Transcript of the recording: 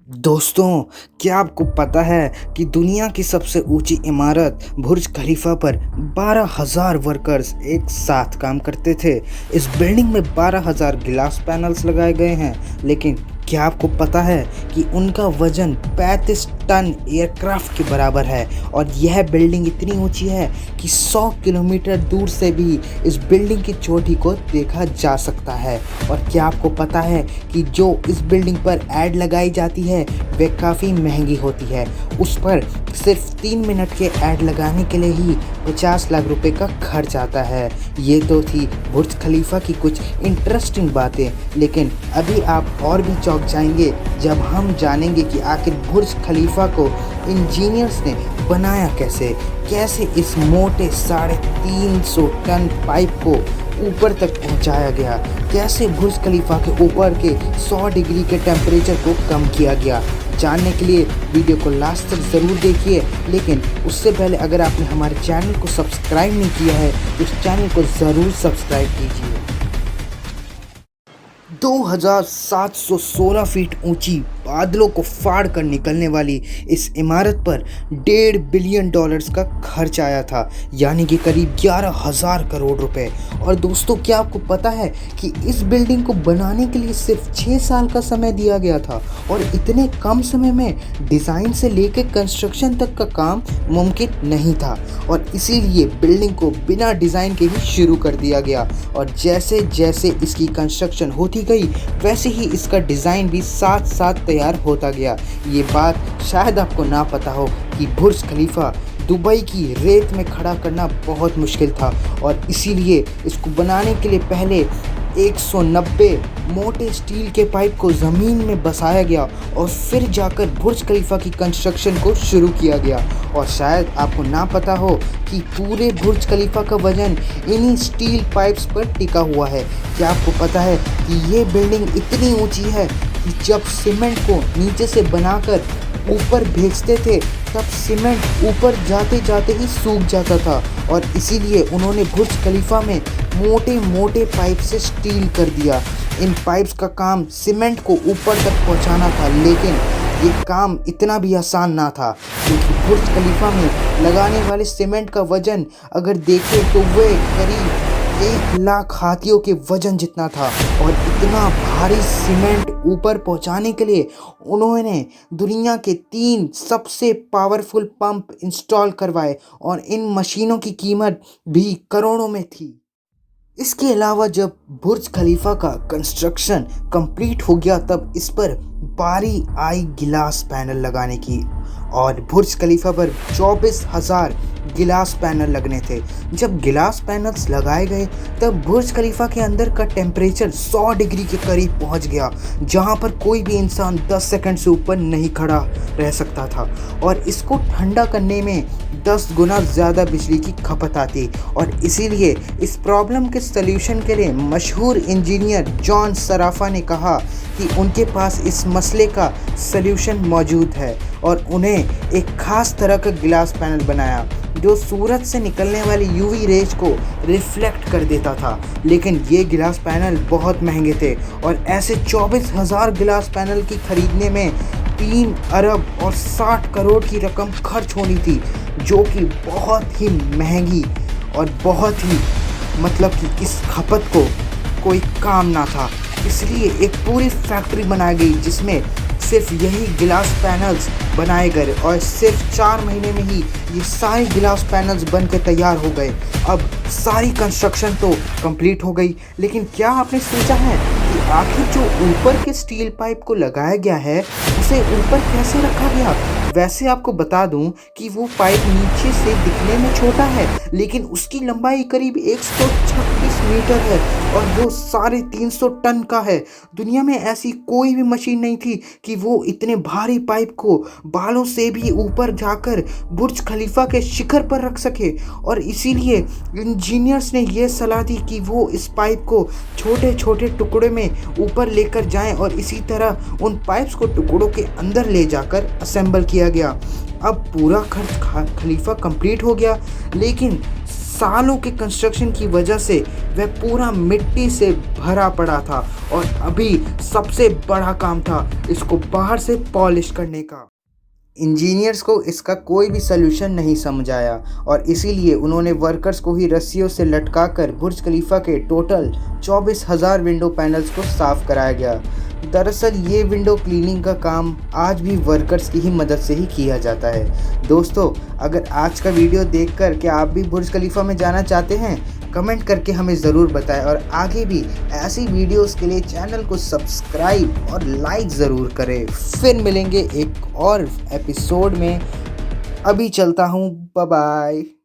दोस्तों, क्या आपको पता है कि दुनिया की सबसे ऊंची इमारत बुर्ज खलीफा पर 12,000 वर्कर्स एक साथ काम करते थे। इस बिल्डिंग में 12,000 गिलास पैनल्स लगाए गए हैं, लेकिन क्या आपको पता है कि उनका वजन 35 टन एयरक्राफ्ट के बराबर है। और यह बिल्डिंग इतनी ऊंची है कि 100 किलोमीटर दूर से भी इस बिल्डिंग की चोटी को देखा जा सकता है। और क्या आपको पता है कि जो इस बिल्डिंग पर ऐड लगाई जाती है वह काफ़ी महंगी होती है। उस पर सिर्फ 3 मिनट के ऐड लगाने के लिए ही 50 लाख रुपए का खर्च आता है। ये तो थी बुर्ज खलीफा की कुछ इंटरेस्टिंग बातें, लेकिन अभी आप और भी चौंक जाएंगे जब हम जानेंगे कि आखिर बुर्ज खलीफा को इंजीनियर्स ने बनाया कैसे इस मोटे 350 टन पाइप को ऊपर तक पहुंचाया गया, कैसे बुर्ज खलीफा के ऊपर के 100 डिग्री के टेम्परेचर को कम किया गया। जानने के लिए वीडियो को लास्ट तक ज़रूर देखिए, लेकिन उससे पहले अगर आपने हमारे चैनल को सब्सक्राइब नहीं किया है तो इस चैनल को ज़रूर सब्सक्राइब कीजिए। 2716 फीट ऊंची बादलों को फाड़ कर निकलने वाली इस इमारत पर $1.5 बिलियन का खर्च आया था, यानी कि करीब 11,000 करोड़ रुपए। और दोस्तों, क्या आपको पता है कि इस बिल्डिंग को बनाने के लिए सिर्फ 6 साल का समय दिया गया था, और इतने कम समय में डिज़ाइन से लेकर कंस्ट्रक्शन तक का काम मुमकिन नहीं था। और इसीलिए बिल्डिंग को बिना डिज़ाइन के ही शुरू कर दिया गया, और जैसे जैसे इसकी कंस्ट्रक्शन होती गई वैसे ही इसका डिज़ाइन भी साथ साथ तैयार होता गया। ये बात शायद आपको ना पता हो कि बुर्ज खलीफा दुबई की रेत में खड़ा करना बहुत मुश्किल था, और इसीलिए इसको बनाने के लिए पहले 190 मोटे स्टील के पाइप को ज़मीन में बसाया गया और फिर जाकर बुर्ज खलीफा की कंस्ट्रक्शन को शुरू किया गया। और शायद आपको ना पता हो कि पूरे बुर्ज खलीफा का वजन इन्हीं स्टील पाइप्स पर टिका हुआ है। क्या आपको पता है कि ये बिल्डिंग इतनी ऊंची है कि जब सीमेंट को नीचे से बनाकर ऊपर भेजते थे तब सीमेंट ऊपर जाते जाते ही सूख जाता था, और इसीलिए उन्होंने बुर्ज खलीफा में मोटे मोटे पाइप से स्टील कर दिया। इन पाइप्स का काम सीमेंट को ऊपर तक पहुंचाना था, लेकिन ये काम इतना भी आसान ना था, क्योंकि बुर्ज खलीफा में लगाने वाले सीमेंट का वजन अगर देखें तो वह करीब 1 लाख हाथियों के वजन जितना था। और इतना भारी सीमेंट ऊपर पहुंचाने के लिए उन्होंने दुनिया के 3 सबसे पावरफुल पंप इंस्टॉल करवाए, और इन मशीनों की कीमत भी करोड़ों में थी। इसके अलावा जब बुर्ज खलीफा का कंस्ट्रक्शन कंप्लीट हो गया तब इस पर बारी आई गिलास पैनल लगाने की, और बुर्ज खलीफा पर 24,000 गिलास पैनल लगने थे। जब गिलास पैनल्स लगाए गए तब बुर्ज खलीफा के अंदर का टेम्परेचर 100 डिग्री के करीब पहुंच गया, जहां पर कोई भी इंसान 10 सेकंड से ऊपर नहीं खड़ा रह सकता था। और इसको ठंडा करने में 10 गुना ज़्यादा बिजली की खपत आती, और इसीलिए इस प्रॉब्लम के सल्यूशन के लिए मशहूर इंजीनियर जॉन सराफा ने कहा कि उनके पास इस मसले का सल्यूशन मौजूद है, और उन्हें एक ख़ास तरह का गिलास पैनल बनाया जो सूरज से निकलने वाली यूवी रेज को रिफ्लेक्ट कर देता था। लेकिन ये गिलास पैनल बहुत महंगे थे, और ऐसे 24,000 गिलास पैनल की खरीदने में 3 अरब और 60 करोड़ की रकम खर्च होनी थी, जो कि बहुत ही महंगी और बहुत ही मतलब कि इस खपत को कोई काम ना था। इसलिए एक पूरी फैक्ट्री बनाई गई जिसमें सिर्फ यही गिलास पैनल्स बनाए गए, और सिर्फ 4 महीने में ही ये सारे गिलास पैनल्स बन के तैयार हो गए। अब सारी कंस्ट्रक्शन तो कंप्लीट हो गई, लेकिन क्या आपने सोचा है कि आखिर जो ऊपर के स्टील पाइप को लगाया गया है उसे ऊपर कैसे रखा गया? वैसे आपको बता दूं कि वो पाइप नीचे से दिखने में छोटा है, लेकिन उसकी लंबाई करीब 136 मीटर है, और वो 350 टन का है। दुनिया में ऐसी कोई भी मशीन नहीं थी कि वो इतने भारी पाइप को बालों से भी ऊपर जाकर बुर्ज खलीफा के शिखर पर रख सके। और इसीलिए इंजीनियर्स ने ये सलाह दी कि वो इस पाइप को छोटे छोटे टुकड़े में ऊपर लेकर जाएं, और इसी तरह उन पाइप्स को टुकड़ों के अंदर ले जाकर असेंबल किया गया। अब पूरा खर्च खलीफा कंप्लीट हो गया, लेकिन सालों के कंस्ट्रक्शन की वजह से वह पूरा मिट्टी से भरा पड़ा था और अभी सबसे बड़ा काम था इसको बाहर से पॉलिश करने का। इंजीनियर्स को इसका कोई भी सलूशन नहीं समझ आया और इसीलिए उन्होंने वर्कर्स को ही रस्सियों से लटकाकर बुर्ज खलीफा के टोटल 24,000 विंडो पैनल्स को साफ कराया गया। दरअसल ये विंडो क्लीनिंग का काम आज भी वर्कर्स की ही मदद से ही किया जाता है। दोस्तों, अगर आज का वीडियो देखकर क्या आप भी बुर्ज खलीफा में जाना चाहते हैं? कमेंट करके हमें ज़रूर बताएं और आगे भी ऐसी वीडियोस के लिए चैनल को सब्सक्राइब और लाइक ज़रूर करें। फिर मिलेंगे एक और एपिसोड में। अभी चलता हूँ, बाय बाय।